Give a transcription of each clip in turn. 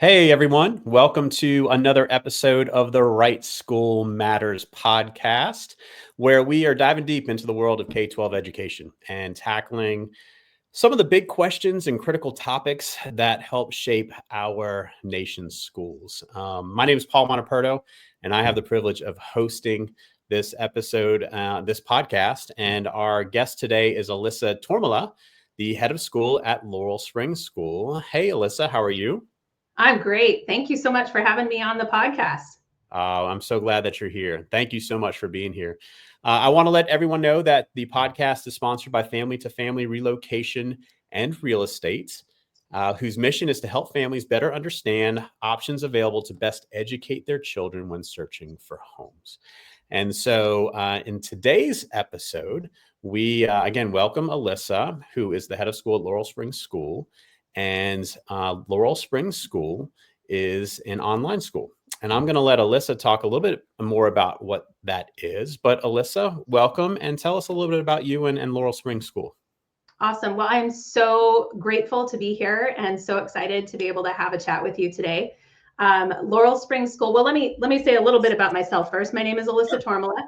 Hey everyone, welcome to another episode of the Right School Matters podcast, where we are diving deep into the world of K-12 education and tackling some of the big questions and critical topics that help shape our nation's schools. My name is Paul Monaperto, and I have the privilege of hosting this episode, this podcast. And our guest today is Alyssa Tormala, the head of school at Laurel Springs School. Hey, Alyssa, how are you? I'm great. Thank you so much for having me on the podcast. I'm so glad that you're here. Thank you so much for being here. I want to let everyone know that the podcast is sponsored by Family2Family Relocation and Real Estate, whose mission is to help families better understand options available to best educate their children when searching for homes. And so in today's episode, we again welcome Alyssa, who is the head of school at Laurel Springs School. And Laurel Springs School is an online school. And I'm going to let Alyssa talk a little bit more about what that is. But Alyssa, welcome, and tell us a little bit about you and Laurel Springs School. Awesome. Well, I'm so grateful to be here and so excited to be able to have a chat with you today. Laurel Springs School. Well, let me say a little bit about myself first. My name is Alyssa Tormala.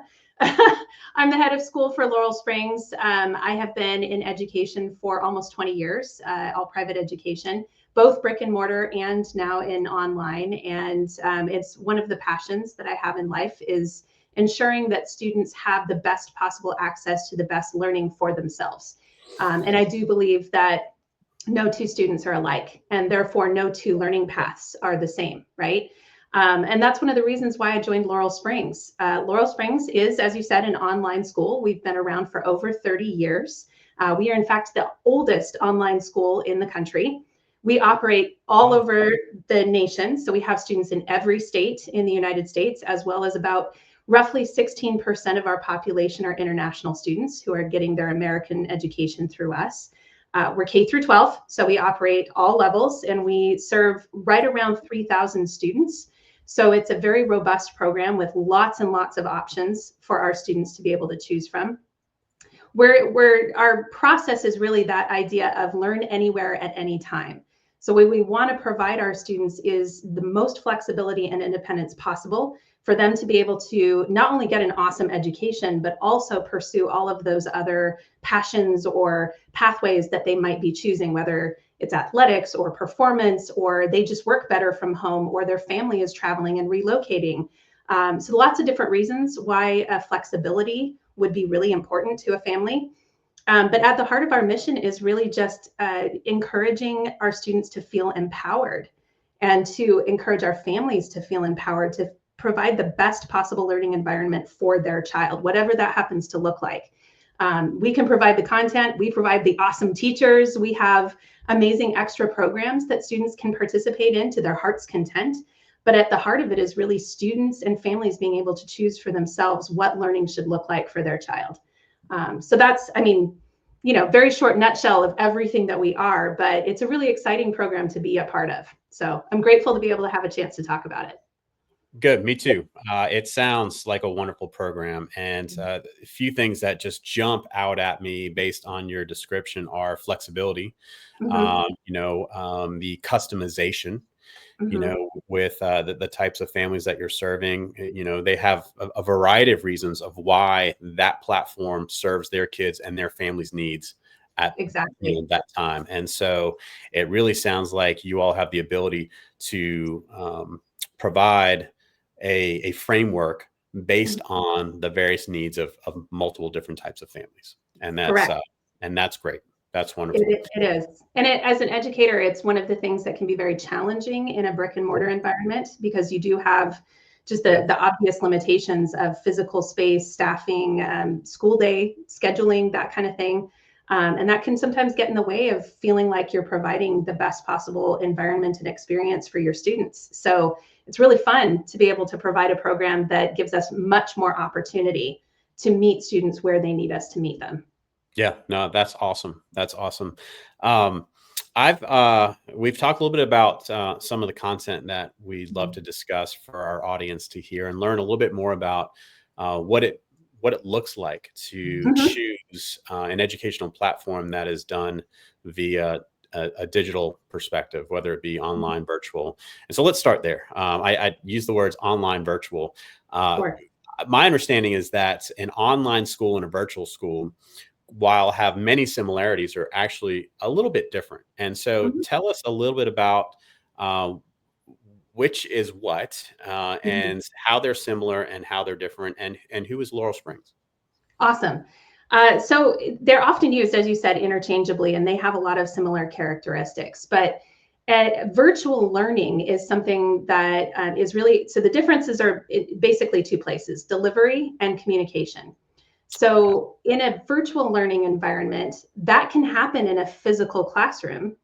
I'm the head of school for Laurel Springs. I have been in education for almost 20 years, all private education, both brick and mortar and now in online. And it's one of the passions that I have in life is ensuring that students have the best possible access to the best learning for themselves. And I do believe that no two students are alike, and therefore no two learning paths are the same, right? And that's one of the reasons why I joined Laurel Springs. Laurel Springs is, as you said, an online school. We've been around for over 30 years. We are, in fact, the oldest online school in the country. We operate all over the nation. So we have students in every state in the United States, as well as about roughly 16% of our population are international students who are getting their American education through us. We're K through 12, so we operate all levels, and we serve right around 3,000 students. So it's a very robust program with lots and lots of options for our students to be able to choose from. Our process is really that idea of learn anywhere at any time. So what we want to provide our students is the most flexibility and independence possible for them to be able to not only get an awesome education, but also pursue all of those other passions or pathways that they might be choosing, whether it's athletics or performance, or they just work better from home, or their family is traveling and relocating. So lots of different reasons why flexibility would be really important to a family. But at the heart of our mission is really just encouraging our students to feel empowered and to encourage our families to feel empowered to provide the best possible learning environment for their child, whatever that happens to look like. We can provide the content, we provide the awesome teachers, we have amazing extra programs that students can participate in to their heart's content. But at the heart of it is really students and families being able to choose for themselves what learning should look like for their child. So that's, very short nutshell of everything that we are, but it's a really exciting program to be a part of. So I'm grateful to be able to have a chance to talk about it. Good, me too. It sounds like a wonderful program. And a few things that just jump out at me based on your description are flexibility, the customization, with the types of families that you're serving. They have a variety of reasons of why that platform serves their kids and their families' needs at exactly that time. And so it really sounds like you all have the ability to provide a framework based on the various needs of multiple different types of families. And that's great. That's wonderful. It is. And as an educator, it's one of the things that can be very challenging in a brick and mortar environment, because you do have just the obvious limitations of physical space, staffing, school day, scheduling, that kind of thing. And that can sometimes get in the way of feeling like you're providing the best possible environment and experience for your students. So it's really fun to be able to provide a program that gives us much more opportunity to meet students where they need us to meet them. Yeah, no, that's awesome. That's awesome. We've talked a little bit about some of the content that we'd love to discuss for our audience to hear and learn a little bit more about what it looks like to choose an educational platform that is done via a digital perspective, whether it be online, virtual. And so let's start there. I use the words online, virtual. Sure. My understanding is that an online school and a virtual school, while have many similarities, are actually a little bit different. And so Mhm. tell us a little bit about uh, which is what, Mhm. and how they're similar and how they're different, and who is Laurel Springs? Awesome. So they're often used, as you said, interchangeably, and they have a lot of similar characteristics. But virtual learning is something that is really, so the differences are basically two places: delivery and communication. So in a virtual learning environment, that can happen in a physical classroom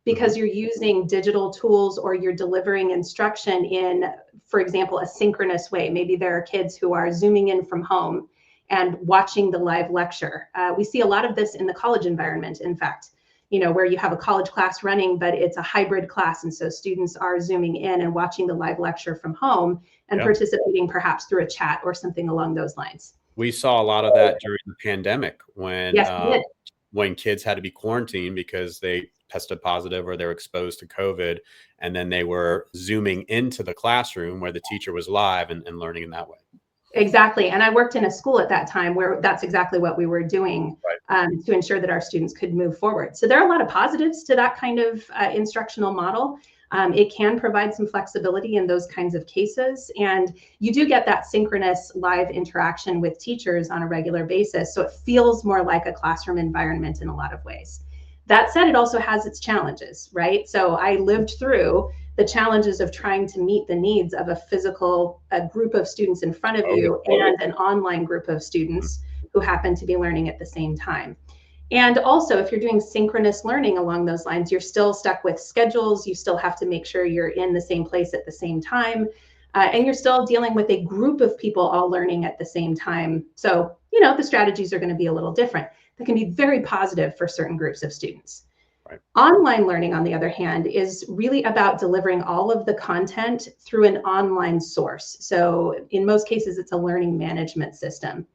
because Mhm. you're using digital tools or you're delivering instruction in, for example, a synchronous way. Maybe there are kids who are zooming in from home and watching the live lecture. We see a lot of this in the college environment, in fact, where you have a college class running, but it's a hybrid class. And so students are zooming in and watching the live lecture from home and Yeah. participating perhaps through a chat or something along those lines. We saw a lot of that during the pandemic Yes, we did. when kids had to be quarantined because they tested positive or they were exposed to COVID, and then they were zooming into the classroom where the teacher was live and learning in that way. Exactly. And I worked in a school at that time where that's exactly what we were doing Right. to ensure that our students could move forward. So there are a lot of positives to that kind of instructional model. It can provide some flexibility in those kinds of cases. And you do get that synchronous live interaction with teachers on a regular basis. So it feels more like a classroom environment in a lot of ways. That said, it also has its challenges, right? So I lived through the challenges of trying to meet the needs of a group of students in front of Oh, you and an online group of yeah. students who happen to be learning at the same time. And also, if you're doing synchronous learning along those lines, you're still stuck with schedules. You still have to make sure you're in the same place at the same time. And you're still dealing with a group of people all learning at the same time. So, the strategies are going to be a little different. That can be very positive for certain groups of students. Right. Online learning, on the other hand, is really about delivering all of the content through an online source. So in most cases, it's a learning management system.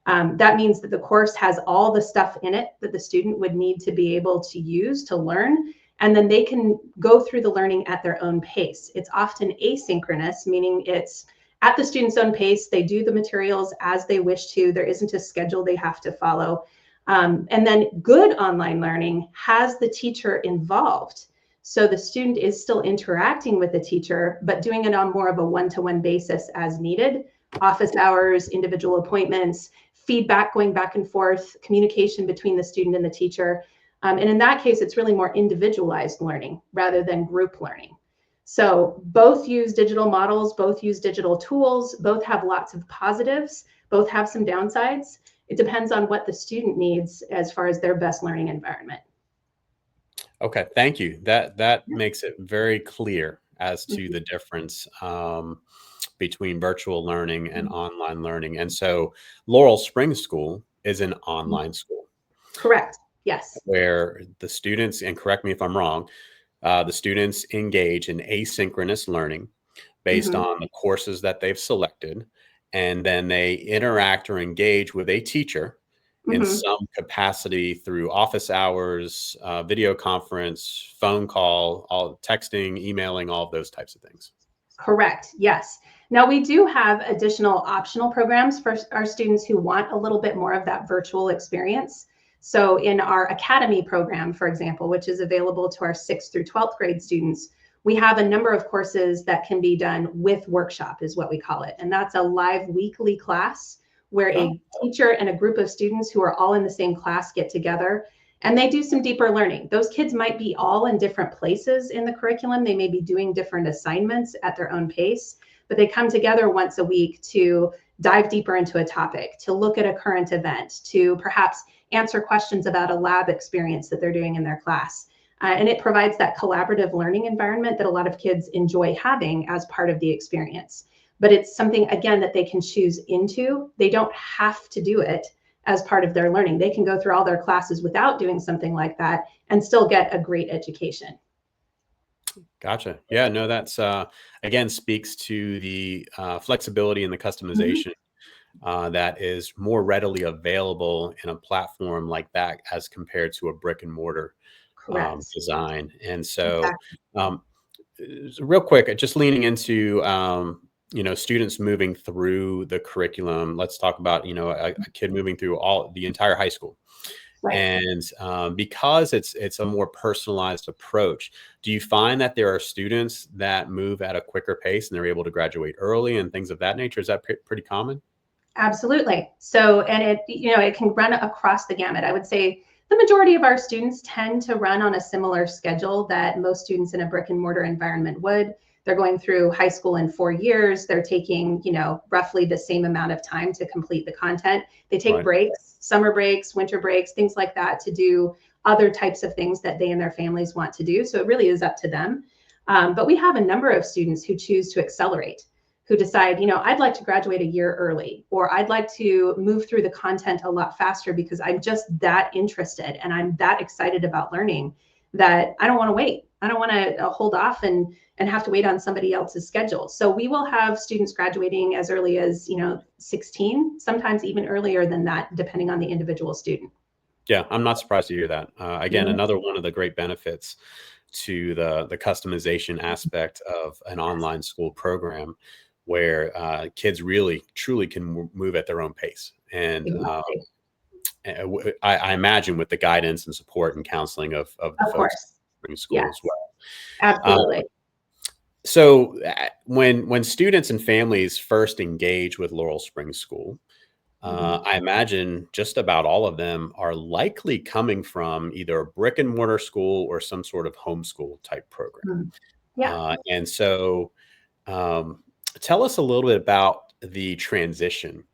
That means that the course has all the stuff in it that the student would need to be able to use to learn, and then they can go through the learning at their own pace. It's often asynchronous, meaning it's at the student's own pace. They do the materials as they wish to. There isn't a schedule they have to follow. And then good online learning has the teacher involved. So the student is still interacting with the teacher, but doing it on more of a one-to-one basis as needed. Office hours, individual appointments, feedback going back and forth, communication between the student and the teacher. And in that case, it's really more individualized learning rather than group learning. So both use digital models, both use digital tools, both have lots of positives, both have some downsides. It depends on what the student needs as far as their best learning environment. Okay, thank you. That makes it very clear as to Mhm. the difference between virtual learning and online learning. And so, Laurel Springs School is an online school Correct. Yes. where the students, and correct me if I'm wrong, the students engage in asynchronous learning based Mhm. on the courses that they've selected, and then they interact or engage with a teacher in Mhm. some capacity through office hours, video conference, phone call, all texting, emailing, all of those types of things. Correct. Yes. Now we do have additional optional programs for our students who want a little bit more of that virtual experience. So in our academy program, for example, which is available to our 6th through 12th grade students, we have a number of courses that can be done with workshop, is what we call it. And that's a live weekly class where Oh, a teacher and a group of students who are all in the same class get together and they do some deeper learning. Those kids might be all in different places in the curriculum. They may be doing different assignments at their own pace, but they come together once a week to dive deeper into a topic, to look at a current event, to perhaps answer questions about a lab experience that they're doing in their class. And it provides that collaborative learning environment that a lot of kids enjoy having as part of the experience. But it's something, again, that they can choose into. They don't have to do it as part of their learning. They can go through all their classes without doing something like that and still get a great education. gotcha. Yeah, no, that's again speaks to the flexibility and the Mhm. customization that is more readily available in a platform like that as compared to a brick and mortar Correct. design. And so, Exactly. um, real quick, just leaning into students moving through the curriculum. Let's talk about a kid moving through all the entire high school. Right. And because it's a more personalized approach, do you find that there are students that move at a quicker pace and they're able to graduate early and things of that nature? Is that pretty common? Absolutely. So, and it can run across the gamut. I would say the majority of our students tend to run on a similar schedule that most students in a brick and mortar environment would. They're going through high school in 4 years. They're taking, roughly the same amount of time to complete the content. They take Right. breaks, summer breaks, winter breaks, things like that to do other types of things that they and their families want to do. So it really is up to them. But we have a number of students who choose to accelerate, who decide, I'd like to graduate a year early, or I'd like to move through the content a lot faster because I'm just that interested and I'm that excited about learning that I don't want to wait. I don't want to hold off and have to wait on somebody else's schedule. So we will have students graduating as early as, 16, sometimes even earlier than that, depending on the individual student. Yeah, I'm not surprised to hear that. Again, Mhm. another one of the great benefits to the customization aspect of an online school program, where kids really truly can move at their own pace. And Exactly. I imagine with the guidance and support and counseling of the Of folks course. in school as Yes, well. absolutely. So when students and families first engage with Laurel Springs School, Mhm. I imagine just about all of them are likely coming from either a brick and mortar school or some sort of homeschool type program. Mhm. Yeah. And so, um, tell us a little bit about the transition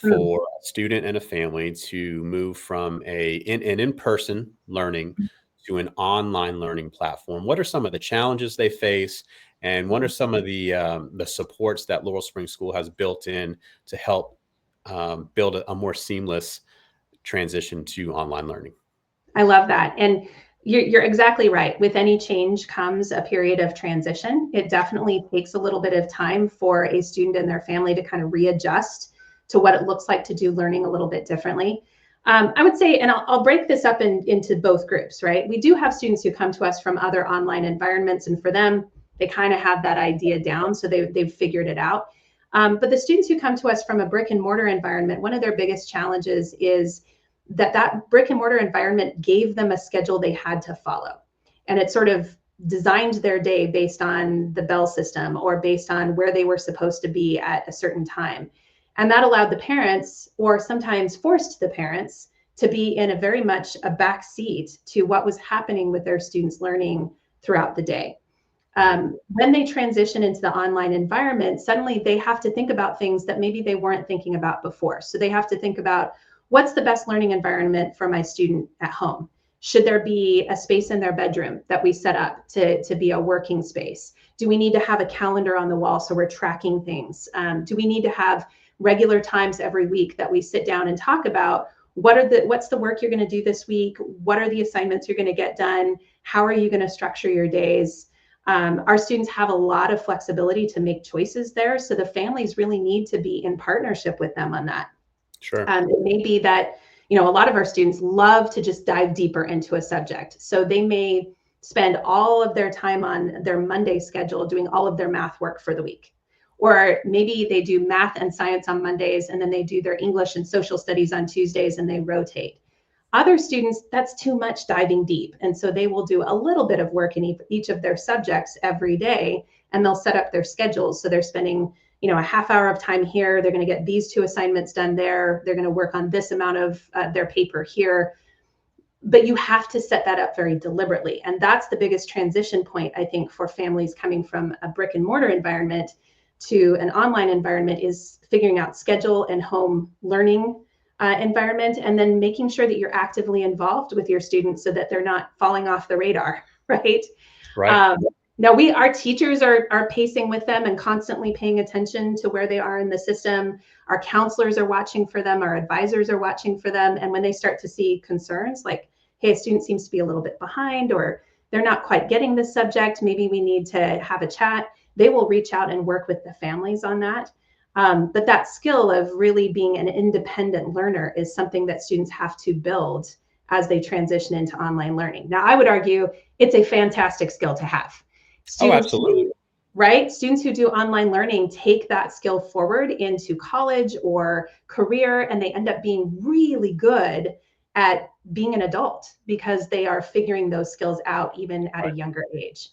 Mm. for a student and a family to move from an in-person learning to an online learning platform. What are some of the challenges they face, and what are some of the supports that Laurel Springs School has built in to help build a more seamless transition to online learning? I love that. And you're exactly right. With any change comes a period of transition. It definitely takes a little bit of time for a student and their family to kind of readjust to what it looks like to do learning a little bit differently. I would say, and I'll break this up into both groups, right? We do have students who come to us from other online environments, and for them, they kind of have that idea down, so they've figured it out. But the students who come to us from a brick and mortar environment, one of their biggest challenges is that brick and mortar environment gave them a schedule they had to follow. And it sort of designed their day based on the bell system or based on where they were supposed to be at a certain time. And that allowed the parents, or sometimes forced the parents, to be in a very much a back seat to what was happening with their students' learning throughout the day. Right. When they transition into the online environment, suddenly they have to think about things that maybe they weren't thinking about before. So they have to think about, what's the best learning environment for my student at home? Should there be a space in their bedroom that we set up to be a working space? Do we need to have a calendar on the wall so we're tracking things? Do we need to have regular times every week that we sit down and talk about what's the work you're going to do this week? What are the assignments you're going to get done? How are you going to structure your days? Our students have a lot of flexibility to make choices there. So the families really need to be in partnership with them on that. Sure. It may be that, a lot of our students love to just dive deeper into a subject. So they may spend all of their time on their Monday schedule doing all of their math work for the week. Or maybe they do math and science on Mondays, and then they do their English and social studies on Tuesdays, and they rotate. Other students, that's too much diving deep. And so they will do a little bit of work in each of their subjects every day, and they'll set up their schedules. So they're spending, a half hour of time here. They're going to get these 2 assignments done there. They're going to work on this amount of their paper here. But you have to set that up very deliberately. And that's the biggest transition point, I think, for families coming from a brick and mortar environment to an online environment, is figuring out schedule and home learning environment, and then making sure that you're actively involved with your students so that they're not falling off the radar, right? Right. Um, Now, our teachers are pacing with them and constantly paying attention to where they are in the system. Our counselors are watching for them. Our advisors are watching for them. And when they start to see concerns like, hey, a student seems to be a little bit behind, or they're not quite getting this subject, maybe we need to have a chat, they will reach out and work with the families on that. But that skill of really being an independent learner is something that students have to build as they transition into online learning. Now, I would argue it's a fantastic skill to have. Oh, Students absolutely. right? Students who do online learning take that skill forward into college or career, and they end up being really good at being an adult because they are figuring those skills out even at a younger age.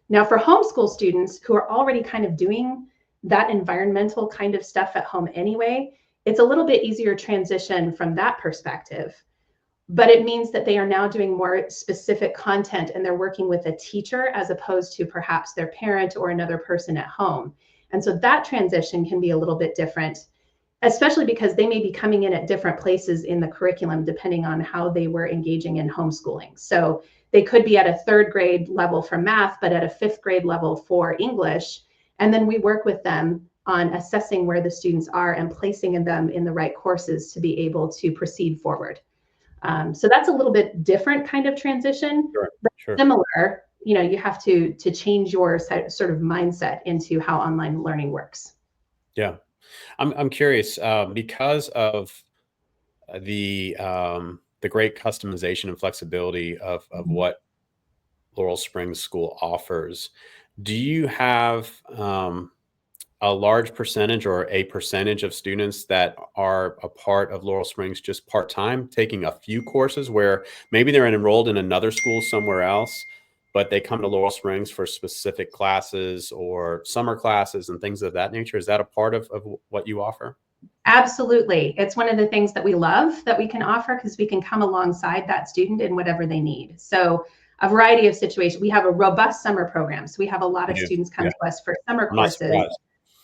Now, for homeschool students who are already kind of doing that environmental kind of stuff at home anyway, it's a little bit easier transition from that perspective. But it means that they are now doing more specific content and they're working with a teacher as opposed to perhaps their parent or another person at home. And so that transition can be a little bit different, especially because they may be coming in at different places in the curriculum depending on how they were engaging in homeschooling. So they could be at a 3rd grade level for math, but at a 5th grade level for English. And then we work with them on assessing where the students are and placing them in the right courses to be able to proceed forward. So that's a little bit different kind of transition, but similar. You have to change your sort of mindset into how online learning works. Yeah, I'm curious because of the great customization and flexibility of what Laurel Springs School offers. Do you have a large percentage or a percentage of students that are a part of Laurel Springs just part-time, taking a few courses where maybe they're enrolled in another school somewhere else, but they come to Laurel Springs for specific classes or summer classes and things of that nature? Is that a part of what you offer? Absolutely. It's one of the things that we love that we can offer because we can come alongside that student in whatever they need. So a variety of situations. We have a robust summer program. So we have a lot of students come to us for summer courses.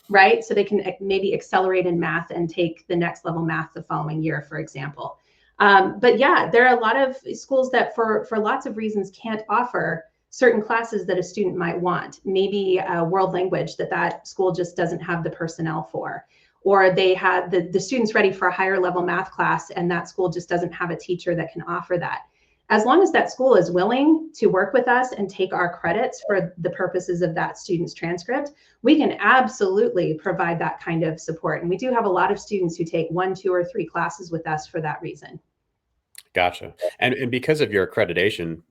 Right? So they can maybe accelerate in math and take the next level math the following year, for example. But yeah, there are a lot of schools that for lots of reasons can't offer certain classes that a student might want. Maybe a world language that school just doesn't have the personnel for. Or they have the students ready for a higher level math class and that school just doesn't have a teacher that can offer that. As long as that school is willing to work with us and take our credits for the purposes of that student's transcript, we can absolutely provide that kind of support. And we do have a lot of students who take 1, 2, or 3 classes with us for that reason. Gotcha. And because of your accreditation,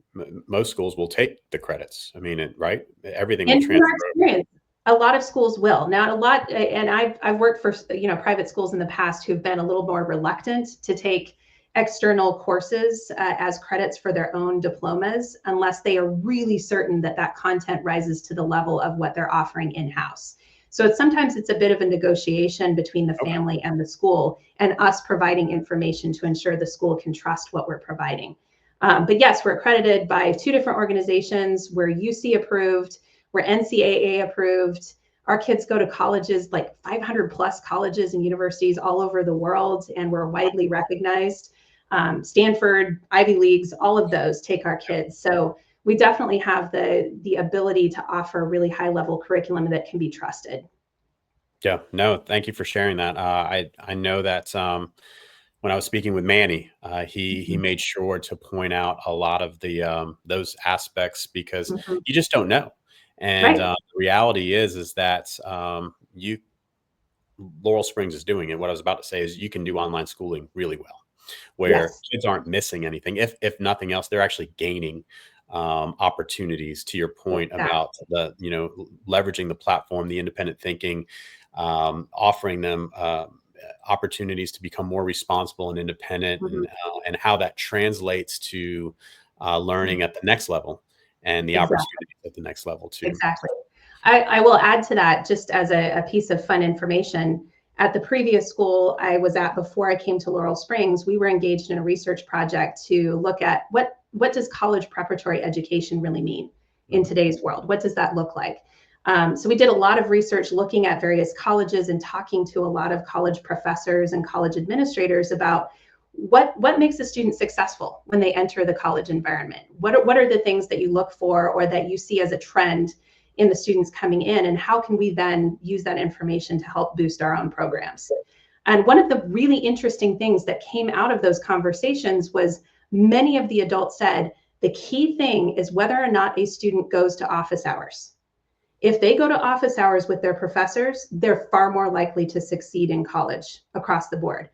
most schools will take the credits. I mean, right? Everything will transfer. A lot of schools will. Now, and I've worked for private schools in the past who've been a little more reluctant to take external courses as credits for their own diplomas unless they are really certain that content rises to the level of what they're offering in-house. So sometimes it's a bit of a negotiation between the family and the school and us providing information to ensure the school can trust what we're providing. But yes, we're accredited by 2 different organizations. We're UC approved, we're NCAA approved. Our kids go to colleges, like 500 plus colleges and universities all over the world, and we're widely recognized. Stanford, Ivy Leagues, all of those take our kids. So we definitely have the ability to offer really high level curriculum that can be trusted. Yeah, no, thank you for sharing that. I know that when I was speaking with Manny, he made sure to point out a lot of the those aspects because you just don't know. And the reality is that Laurel Springs is doing it. What I was about to say is you can do online schooling really well, where kids aren't missing anything. If nothing else, they're actually gaining opportunities. To your point about the leveraging the platform, the independent thinking, offering them opportunities to become more responsible and independent, and how that translates to learning at the next level and the opportunities at the next level too. Exactly. I will add to that just as a piece of fun information. At the previous school I was at before I came to Laurel Springs, we were engaged in a research project to look at what does college preparatory education really mean in today's world? What does that look like? So we did a lot of research looking at various colleges and talking to a lot of college professors and college administrators about what makes a student successful when they enter the college environment. What are the things that you look for or that you see as a trend in the students coming in, and how can we then use that information to help boost our own programs? And one of the really interesting things that came out of those conversations was many of the adults said the key thing is whether or not a student goes to office hours. If they go to office hours with their professors, they're far more likely to succeed in college across the board.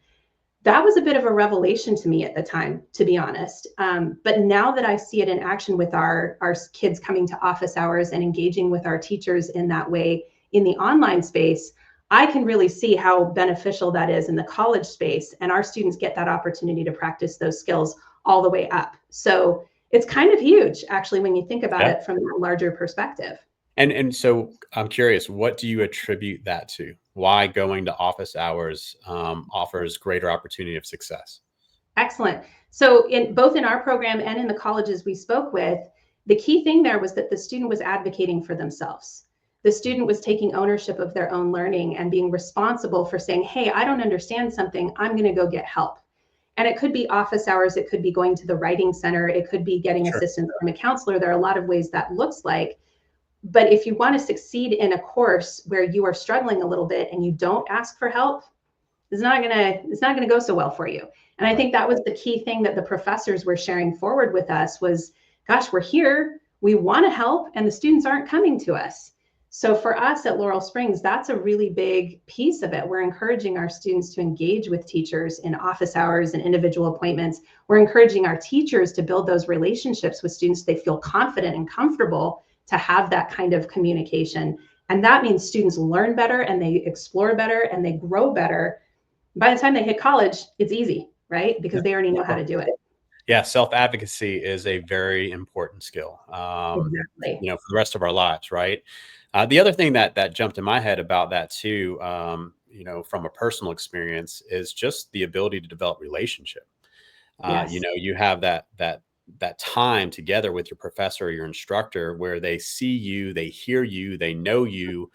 that was a bit of a revelation to me at the time, to be honest. But now that I see it in action with our kids coming to office hours and engaging with our teachers in that way in the online space, I can really see how beneficial that is in the college space. And our students get that opportunity to practice those skills all the way up. So it's kind of huge, actually, when you think about it from a larger perspective. And so I'm curious, what do you attribute that to? Why going to office hours offers greater opportunity of success? Excellent. So in both in our program and in the colleges we spoke with, the key thing there was that the student was advocating for themselves. The student was taking ownership of their own learning and being responsible for saying, hey, I don't understand something, I'm going to go get help. And it could be office hours, it could be going to the writing center, it could be getting assistance from a counselor. There are a lot of ways that looks like. But if you want to succeed in a course where you are struggling a little bit and you don't ask for help, it's not gonna go so well for you. And I think that was the key thing that the professors were sharing forward with us was, gosh, we're here, we want to help, and the students aren't coming to us. So for us at Laurel Springs, that's a really big piece of it. We're encouraging our students to engage with teachers in office hours and individual appointments. We're encouraging our teachers to build those relationships with students they feel confident and comfortable to have that kind of communication. And that means students learn better and they explore better and they grow better. By the time they hit college, it's easy, right? Because they already know how to do it. Yeah, self-advocacy is a very important skill, Exactly. for the rest of our lives, right? The other thing that jumped in my head about that too, from a personal experience, is just the ability to develop relationship. Yes. You have that time together with your professor or your instructor where they see you, they hear you, they know you.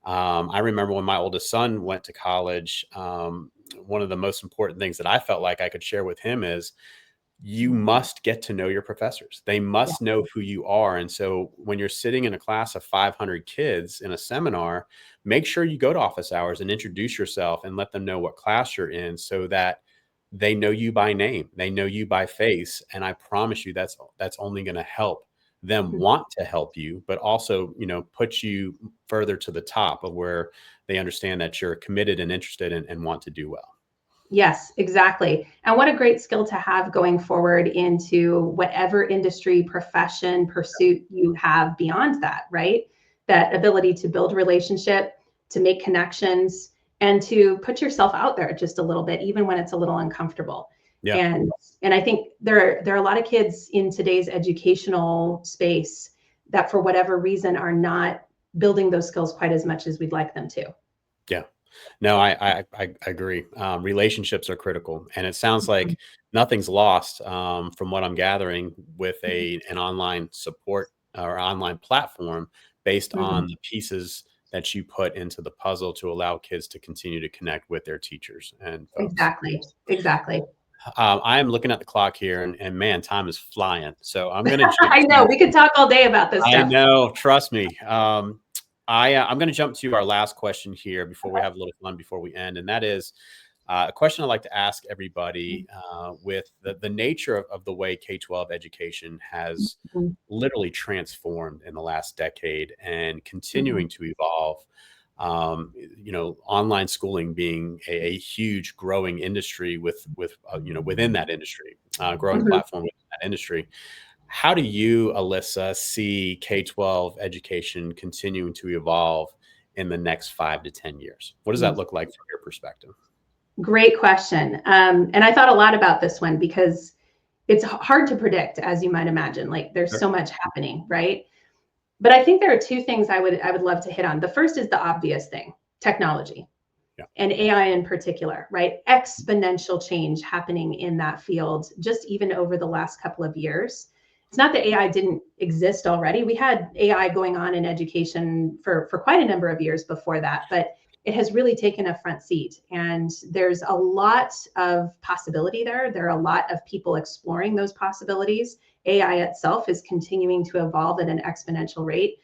I remember when my oldest son went to college, one of the most important things that I felt like I could share with him is you must get to know your professors. They must know who you are. And so when you're sitting in a class of 500 kids in a seminar, make sure you go to office hours and introduce yourself and let them know what class you're in so that they know you by name, they know you by face. And I promise you that's only going to help them want to help you, but also, put you further to the top of where they understand that you're committed and interested and want to do well. Yes, exactly. And what a great skill to have going forward into whatever industry, profession, pursuit you have beyond that, right? That ability to build relationship, to make connections, and to put yourself out there just a little bit, even when it's a little uncomfortable. Yeah. And I think there are a lot of kids in today's educational space that for whatever reason are not building those skills quite as much as we'd like them to. Yeah. No, I agree. Relationships are critical, and it sounds like nothing's lost from what I'm gathering with an online support or online platform based on the pieces that you put into the puzzle to allow kids to continue to connect with their teachers and folks. Exactly. I am looking at the clock here, and man, time is flying. So I'm going to jump. I know we could talk all day about this stuff. I know, trust me. I'm going to jump to our last question here before we have a little fun before we end. And that is a question I like to ask everybody with the nature of the way K-12 education has literally transformed in the last decade and continuing to evolve. Online schooling being a huge growing industry within that industry, growing platform within that industry. How do you, Alyssa, see K-12 education continuing to evolve in the next 5 to 10 years? What does that look like from your perspective? Great question. And I thought a lot about this one because it's hard to predict, as you might imagine. Like there's so much happening, right? But I think there are two things I would love to hit on. The first is the obvious thing, technology. And AI in particular, right? Exponential change happening in that field, just even over the last couple of years. It's not that AI didn't exist already. We had AI going on in education for quite a number of years before that, but it has really taken a front seat. And there's a lot of possibility there. There are a lot of people exploring those possibilities. AI itself is continuing to evolve at an exponential rate.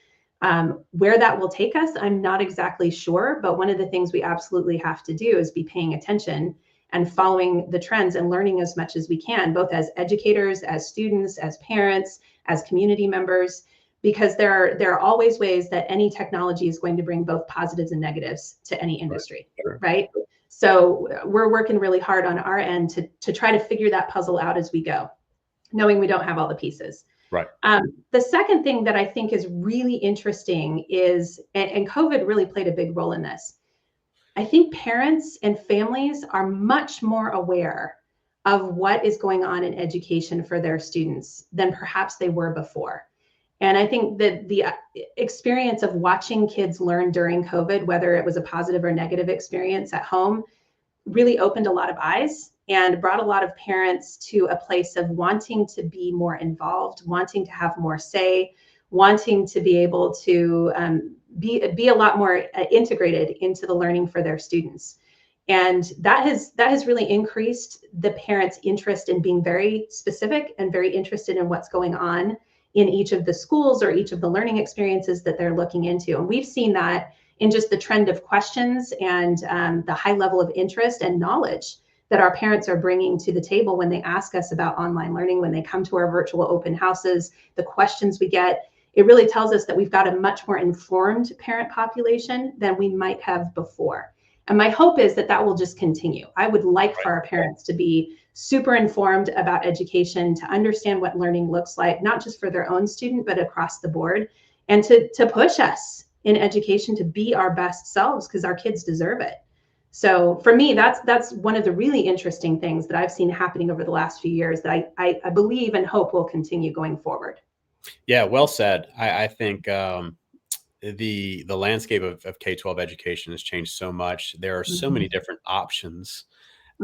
Where that will take us, I'm not exactly sure, but one of the things we absolutely have to do is be paying attention and following the trends and learning as much as we can, both as educators, as students, as parents, as community members, because there are always ways that any technology is going to bring both positives and negatives to any industry, right? So we're working really hard on our end to try to figure that puzzle out as we go, knowing we don't have all the pieces. Right. The second thing that I think is really interesting is, and COVID really played a big role in this, I think parents and families are much more aware of what is going on in education for their students than perhaps they were before. And I think that the experience of watching kids learn during COVID, whether it was a positive or negative experience at home, really opened a lot of eyes and brought a lot of parents to a place of wanting to be more involved, wanting to have more say, wanting to be able to be a lot more integrated into the learning for their students. And that has really increased the parents' interest in being very specific and very interested in what's going on in each of the schools or each of the learning experiences that they're looking into. And we've seen that in just the trend of questions and the high level of interest and knowledge that our parents are bringing to the table when they ask us about online learning, when they come to our virtual open houses, the questions we get. It really tells us that we've got a much more informed parent population than we might have before. And my hope is that that will just continue. I would like for our parents to be super informed about education, to understand what learning looks like, not just for their own student, but across the board, and to push us in education to be our best selves, because our kids deserve it. So for me, that's one of the really interesting things that I've seen happening over the last few years that I believe and hope will continue going forward. Yeah, well said. I think the landscape of K-12 education has changed so much. There are so many different options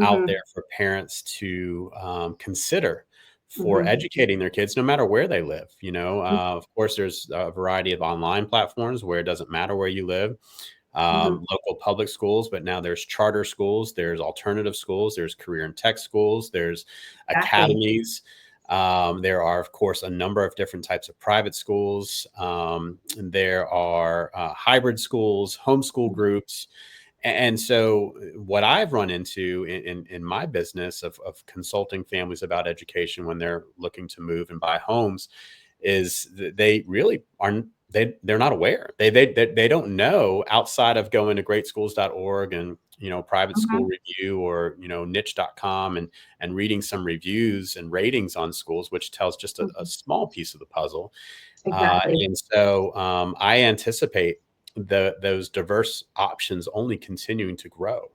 out there for parents to consider for educating their kids, no matter where they live. Of course, there's a variety of online platforms where it doesn't matter where you live. Local public schools, but now there's charter schools, there's alternative schools, there's career and tech schools, there's academies. There are, of course, a number of different types of private schools. There are hybrid schools, homeschool groups. And so what I've run into in my business of consulting families about education when they're looking to move and buy homes is that they really aren't, they're not aware. They don't know, outside of going to greatschools.org and, private school review or, niche.com and reading some reviews and ratings on schools, which tells just a small piece of the puzzle. Exactly. And so I anticipate those diverse options only continuing to grow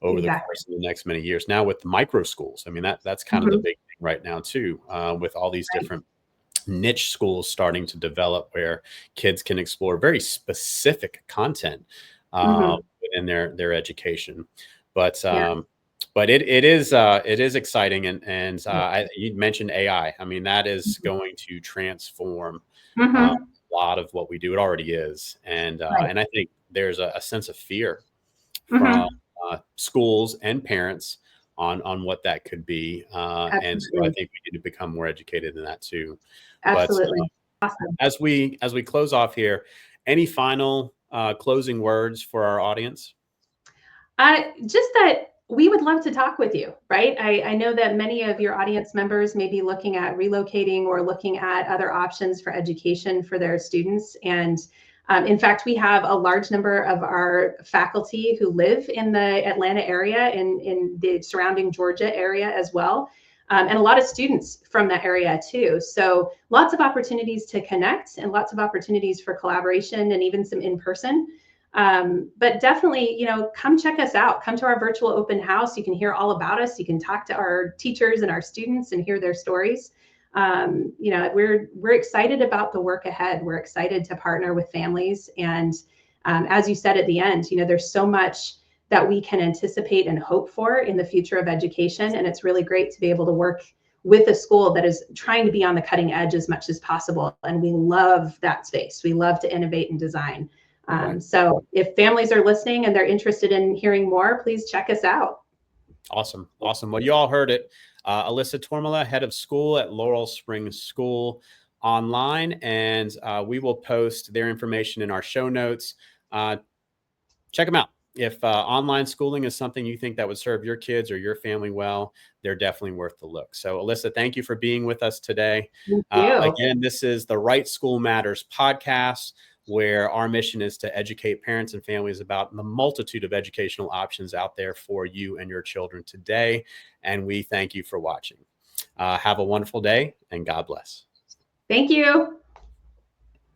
over the course of the next many years. Now with the micro schools, I mean, that's kind of the big thing right now too, with all these different niche schools starting to develop where kids can explore very specific content within their education. But it is exciting, and you mentioned AI. I mean, that is going to transform a lot of what we do. It already is, and I think there's a sense of fear from schools and parents on what that could be, and so I think we need to become more educated in that too. Absolutely. But as we close off here, any final closing words for our audience? Just that we would love to talk with you, right? I know that many of your audience members may be looking at relocating or looking at other options for education for their students. And in fact, we have a large number of our faculty who live in the Atlanta area, in the surrounding Georgia area as well. And a lot of students from that area too. So lots of opportunities to connect and lots of opportunities for collaboration and even some in-person. But definitely, come check us out. Come to our virtual open house. You can hear all about us. You can talk to our teachers and our students and hear their stories. We're excited about the work ahead. We're excited to partner with families. And as you said at the end, there's so much that we can anticipate and hope for in the future of education. And it's really great to be able to work with a school that is trying to be on the cutting edge as much as possible. And we love that space. We love to innovate and design. So if families are listening and they're interested in hearing more, please check us out. Awesome. Well, you all heard it. Alyssa Tormala, head of school at Laurel Springs School online. And we will post their information in our show notes. Check them out. If online schooling is something you think that would serve your kids or your family well, they're definitely worth the look. So Alyssa, thank you for being with us today. Thank you. Again, this is the Right School Matters podcast. where our mission is to educate parents and families about the multitude of educational options out there for you and your children today. And we thank you for watching. Have a wonderful day, and God bless. Thank you.